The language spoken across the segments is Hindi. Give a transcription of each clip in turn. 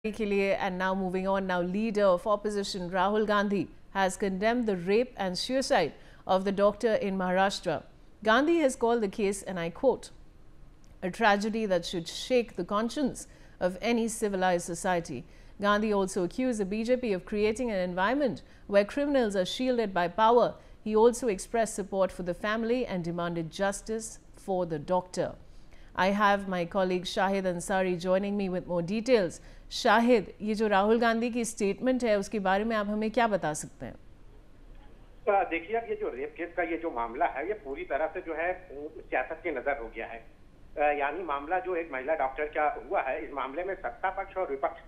And now moving on, now leader of opposition Rahul Gandhi has condemned the rape and suicide of the doctor in Maharashtra. Gandhi has called the case, and I quote, a tragedy that should shake the conscience of any civilized society. Gandhi also accused the BJP of creating an environment where criminals are shielded by power. He also expressed support for the family and demanded justice for the doctor. I have my colleague Shahid Ansari joining me with more details. Shahid, ये जो राहुल गांधी की स्टेटमेंट है उसके बारे में आप हमें क्या बता सकते हैं? देखिए, अब ये जो रेप केस का ये जो मामला है ये पूरी तरह से जो है सियासत की नजर हो गया है। यानी मामला जो एक महिला डॉक्टर का हुआ है, इस मामले में सत्ता पक्ष और विपक्ष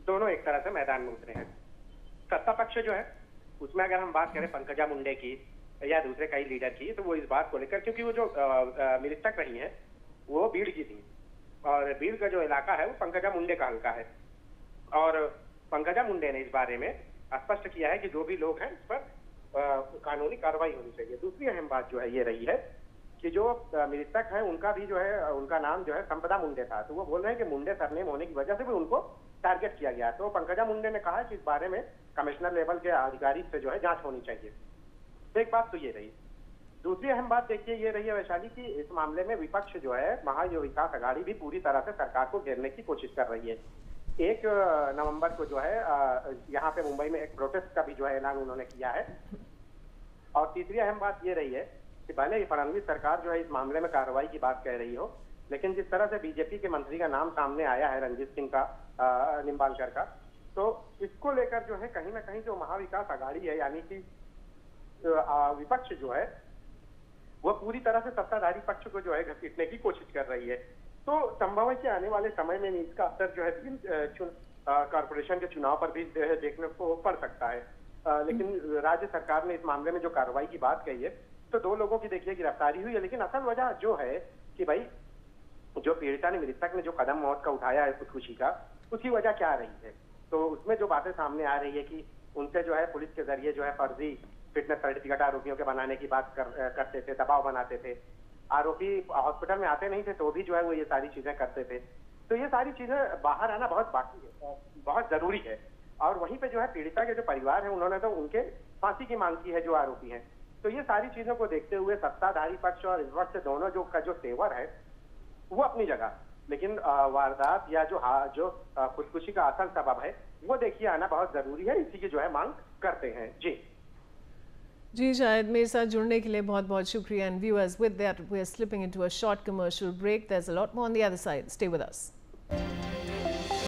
दोनों एक तरह से मैदान में उतरे हैं। सत्ता पक्ष जो है उसमें अगर हम बात करें पंकजा मुंडे की या दूसरे कई लीडर की, तो वो इस बात को लेकर, क्योंकि वो जो निरीक्षक रही है वो भीड़ की थी और भीड़ का जो इलाका है वो पंकजा मुंडे का हल्का है और पंकजा मुंडे ने इस बारे में स्पष्ट किया है कि जो भी लोग हैं इस पर कानूनी कार्रवाई होनी चाहिए। दूसरी अहम बात जो है ये रही है कि जो निरीक्षक है उनका भी जो है, उनका नाम जो है संपदा मुंडे था, तो वो बोल रहे हैं कि मुंडे सरनेम होने की वजह से भी उनको टारगेट किया गया। तो पंकजा मुंडे ने कहा कि इस बारे में कमिश्नर लेवल के अधिकारी से जो है जांच होनी चाहिए। तो एक बात तो ये रही। दूसरी अहम बात देखिए ये रही है वैशाली की, इस मामले में विपक्ष जो है महायुवा विकास अघाड़ी भी पूरी तरह से सरकार को घेरने की कोशिश कर रही है। 1 नवंबर को जो है यहाँ पे मुंबई में एक प्रोटेस्ट का भी जो है ऐलान उन्होंने किया है। और तीसरी अहम बात ये रही है कि भले ही फडणवीस सरकार जो है इस मामले में कार्रवाई की बात कह रही हो, लेकिन जिस तरह से बीजेपी के मंत्री का नाम सामने आया है रंजीत सिंह का निम्बालकर का, तो इसको लेकर जो है कहीं ना कहीं जो महाविकास अघाड़ी है यानी कि विपक्ष जो है वो पूरी तरह से सत्ताधारी पक्ष को जो है घसीटने की कोशिश कर रही है। तो संभव है कि आने वाले समय में इसका असर जो है कॉर्पोरेशन के चुनाव पर भी देखने को पड़ सकता है। लेकिन राज्य सरकार ने इस मामले में जो कार्रवाई की बात कही है, तो 2 लोगों की देखिए गिरफ्तारी हुई है, लेकिन असल वजह जो है कि भाई जो पीड़िता ने, निरीक्षक ने जो कदम मौत का उठाया है खुदकुशी का, उसकी वजह क्या रही है। तो उसमें जो बातें सामने आ रही है कि उनसे जो है पुलिस के जरिए जो है फर्जी फिटनेस सर्टिफिकेट आरोपियों के बनाने की बात करते थे, दबाव बनाते थे। आरोपी हॉस्पिटल में आते नहीं थे तो भी जो है वो ये सारी चीजें करते थे। तो ये सारी चीजें बाहर आना बहुत बाकी है, बहुत जरूरी है। और वहीं पे जो है पीड़िता के जो परिवार है उन्होंने तो उनके फांसी की मांग की है जो आरोपी हैं। तो ये सारी चीजों को देखते हुए सत्ताधारी पक्ष और विपक्ष दोनों जो का जो तेवर है वो अपनी जगह, लेकिन वारदात या जो खुदकुशी का असल सबब है वो देखिए आना बहुत जरूरी है। इसी की जो है मांग करते हैं। जी शायद, मेरे साथ जुड़ने के लिए बहुत बहुत शुक्रिया। And viewers, with that we are slipping into a short commercial break. There is a lot more on the other side. Stay with us.